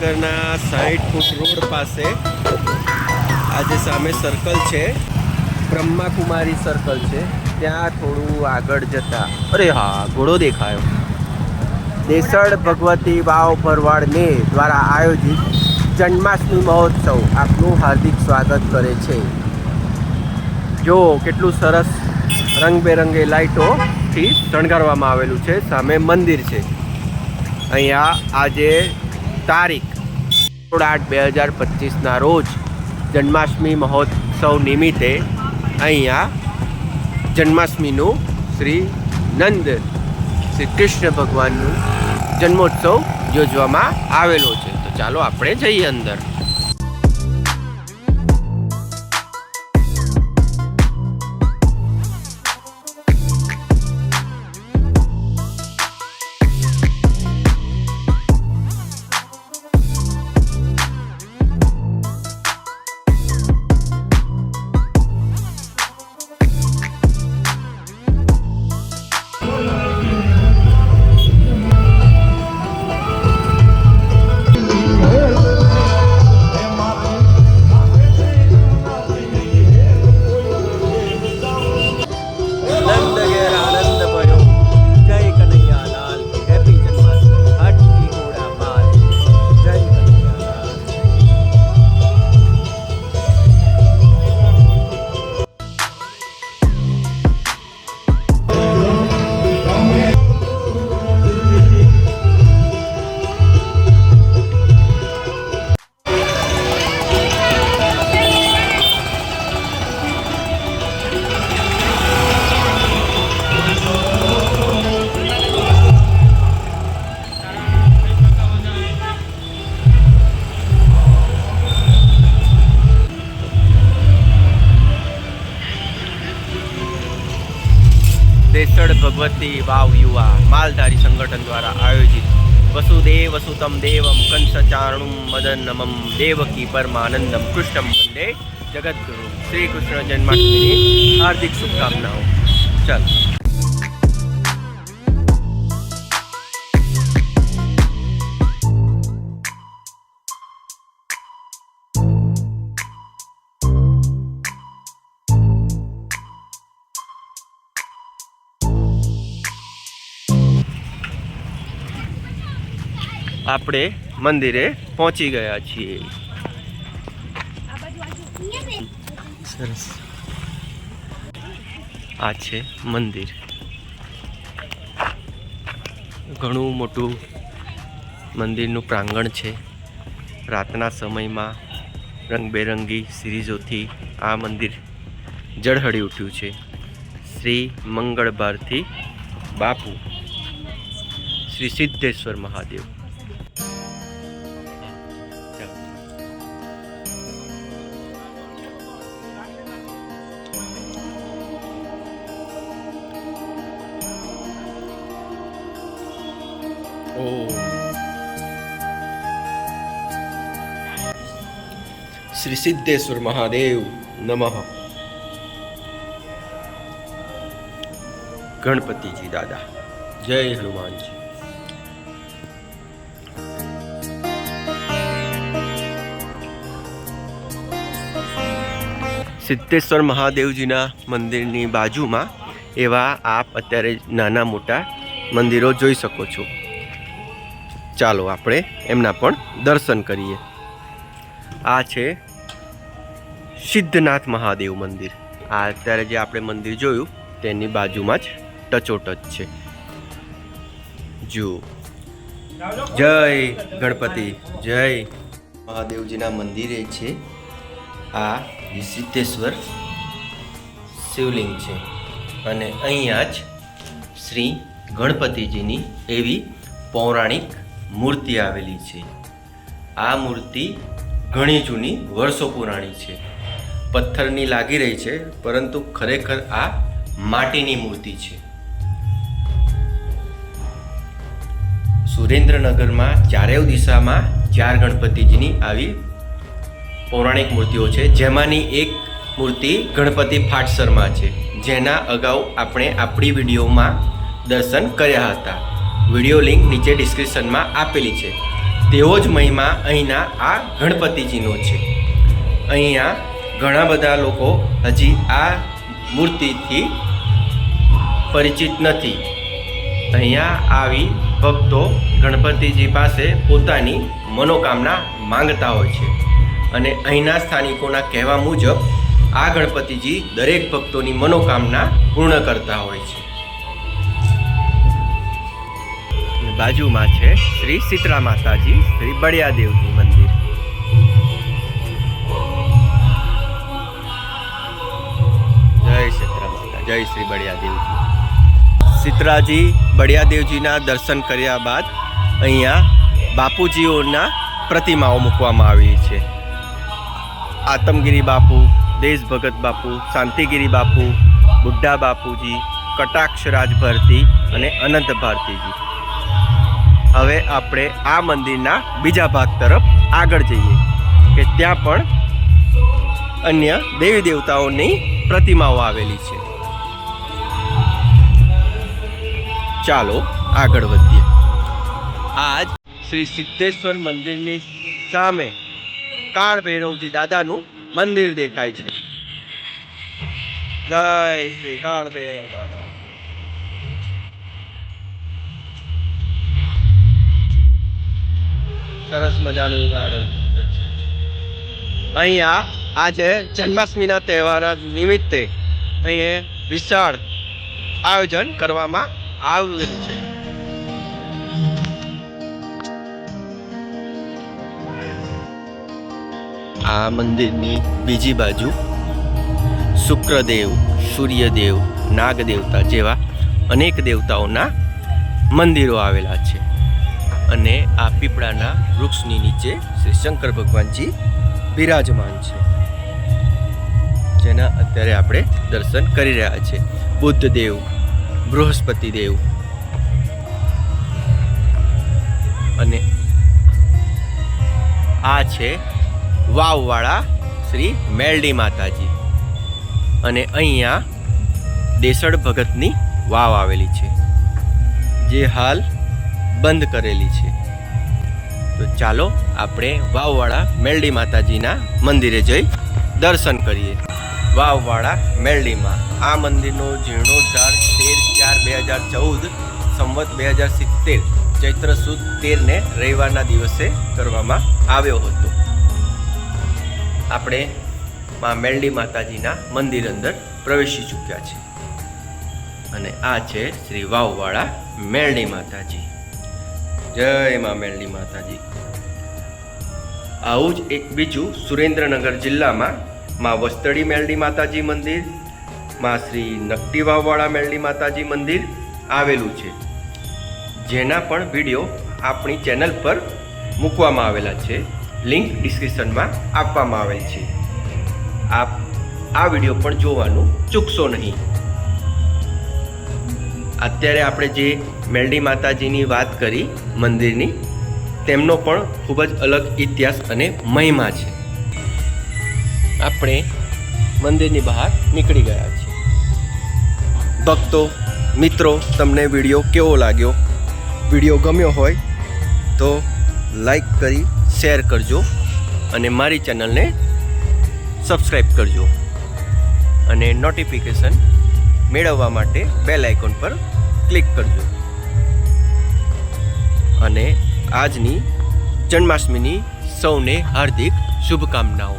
જામનગરના 60 foot road પાસે આજે સામે સર્કલ છે, બ્રહ્માકુમારી સર્કલ છે, ત્યાં થોડું આગળ જતા અરે હા ઘોડો દેખાયો. દેસડ ભગવતી વાવ ભરવાડને દ્વારા આયોજિત જન્માષ્ટમી મહોત્સવ આપનું હાર્દિક સ્વાગત કરે છે. જો કેટલું સરસ રંગબેરંગી લાઇટોથી શણગારવામાં આવેલું છે. સામે મંદિર છે. અહીંયા આજે તારીખ 8/2025ના રોજ જન્માષ્ટમી મહોત્સવ નિમિત્તે અહીંયા જન્માષ્ટમીનું શ્રી નંદ શ્રી કૃષ્ણ ભગવાનનું જન્મોત્સવ યોજવામાં આવેલો છે. તો ચાલો આપણે જઈએ અંદર. દેસડ ભગવતી વાવ યુવા માલધારી સંગઠન દ્વારા આયોજિત વસુદેવ વસુતમ દેવમ કંસચારણું મદનમમ દેવકી પરમાનંદમ કૃષ્ણમ વંદે જગદગુરુ શ્રી કૃષ્ણ જન્માષ્ટમીની હાર્દિક શુભકામનાઓ. ચાલ આપણે મંદિરે પહોંચી ગયા છીએ. સરસ. આ છે મંદિર. ઘણું મોટું મંદિરનું પ્રાંગણ છે. રાતના સમયમાં રંગબેરંગી સિરીઝોથી આ મંદિર ઝળહળી ઉઠ્યું છે. શ્રી મંગળ ભારતી બાપુ શ્રી સિદ્ધેશ્વર મહાદેવ. શ્રી સિદ્ધેશ્વર મહાદેવ નમઃ. ગણપતિજી દાદા જય હનુમાનજી. સિદ્ધેશ્વર મહાદેવજીના મંદિરની બાજુમાં એવા આપ અત્યારે નાના મોટા મંદિરો જોઈ શકો છો. ચાલો આપણે એમના પણ દર્શન કરીએ. આ છે સિદ્ધનાથ મહાદેવ મંદિર. આ અત્યારે જે આપણે મંદિર જોયું તેની બાજુમાં જ ટચોટચ છે. જુઓ. જય ગણપતિ જય. મહાદેવજીના મંદિરે છે આ સિદ્ધેશ્વર શિવલિંગ છે અને અહીંયા જ શ્રી ગણપતિજીની એવી પૌરાણિક મૂર્તિ આવેલી છે. આ મૂર્તિ ઘણી જૂની વર્ષો પુરાણી છે. પથ્થરની લાગી રહી છે પરંતુ ખરેખર આ માટીની મૂર્તિ છે. સુરેન્દ્રનગરમાં ચારેય દિશામાં 4 ગણપતિજીની આવી પૌરાણિક મૂર્તિઓ છે, જેમાંની એક મૂર્તિ ગણપતિ ફાટસરમાં છે, જેના અગાઉ આપણે આપણી વિડીયોમાં દર્શન કર્યા હતા. વિડીયો લિંક નીચે ડિસ્ક્રિપ્શનમાં આપેલી છે. તેવો જ મહિમા અહીંના આ ગણપતિજીનો છે. અહીંયા ઘણા બધા લોકો હજી આ મૂર્તિથી પરિચિત નથી. અહીંયા આવી ભક્તો ગણપતિજી પાસે પોતાની મનોકામના માંગતા હોય છે અને અહીંના સ્થાનિકોના કહેવા મુજબ આ ગણપતિજી દરેક ભક્તોની મનોકામના પૂર્ણ કરતા હોય છે. બાજુમાં છે શ્રી શીતળા માતાજી, શ્રી બળિયાદેવજી મંદિર. જય શીતળા માતા, જય શ્રી બળિયાદેવજી. શીતળાજી બળિયાદેવજીના દર્શન કર્યા બાદ અહીંયા બાપુજીઓના પ્રતિમાઓ મૂકવામાં આવી છે. આતમગીરી બાપુ, દેશભગત બાપુ, શાંતિગીરી બાપુ, બુઢ્ઢા બાપુજી, કટાક્ષરાજ ભારતી અને અનંત ભારતીજી. હવે આપણે આ મંદિરના બીજા ભાગ તરફ આગળ જઈએ કે ત્યાં પણ અન્ય દેવી દેવતાઓની પ્રતિમાઓ આવેલી છે. ચાલો આગળ વધીએ. આજ શ્રી સિદ્ધેશ્વર મંદિરની સામે કાળ ભૈરવજી દાદાનું મંદિર દેખાય છે. જય શ્રી કાળ ભૈરવ દાદા. સરસ મજાનું ગાર્ડન. અહીંયા આજે જન્માષ્ટમીના તહેવાર નિમિત્તે અહીંયા વિશાળ આયોજન કરવામાં આવ્યું છે. આ મંદિરની બીજી બાજુ શુક્રદેવ, સૂર્યદેવ, નાગદેવતા જેવા અનેક દેવતાઓના મંદિરો આવેલા છે અને આ પીપળાના વૃક્ષની નીચે શ્રી શંકર ભગવાનજી બિરાજમાન છે, જેના અત્યારે આપણે દર્શન કરી રહ્યા છે. બુદ્ધદેવ, બૃહસ્પતિદેવ અને આ છે વાવવાળા શ્રી મેલડી માતાજી અને અહીંયા દેસડ ભગતની વાવ આવેલી છે જે હાલ બંધ કરેલી છે. તો ચાલો આપણે વાવવાળા મેલડી માતાજીના મંદિરે જઈ દર્શન કરીએ. વાવવાળા મેલડીમાં આ મંદિરનો જીર્ણોદ્ધાર 13/4/2014 સંવત 2070 ચૈત્ર સુદ 13ને રવિવારના દિવસે કરવામાં આવ્યો હતો. આપણે માં મેલડી માતાજીના મંદિર અંદર પ્રવેશી ચૂક્યા છે અને આ છે શ્રી વાવવાળા મેલડી માતાજી. જય માં મેલડી માતાજી. આવું જ એક બીજું સુરેન્દ્રનગર જિલ્લામાં માં વસ્તડી મેલડી માતાજી મંદિર, માં શ્રી નકટી વાવવાળા મેલડી માતાજી મંદિર આવેલું છે, જેના પણ વિડીયો આપણી ચેનલ પર મૂકવામાં આવેલા છે. લિંક ડિસ્ક્રિપ્શનમાં આપવામાં આવેલ છે. આપ આ વિડીયો પણ જોવાનું ચૂકશો નહીં. અત્યારે આપણે જે મેલડી માતાજીની વાત કરી મંદિરની, તેમનો પણ ખૂબ જ અલગ ઇતિહાસ અને મહિમા છે. આપણે મંદિરની બહાર નીકળી ગયા છીએ. ભક્તો, મિત્રો, તમને વિડીયો કેવો લાગ્યો? વિડીયો ગમ્યો હોય તો લાઈક કરી શેર કરજો અને મારી ચેનલને સબસ્ક્રાઈબ કરજો અને નોટિફિકેશન મેળવવા માટે બેલ આઇકોન પર ક્લિક કરજો. અને આજની જન્માષ્ટમીની સૌને હાર્દિક શુભકામનાઓ.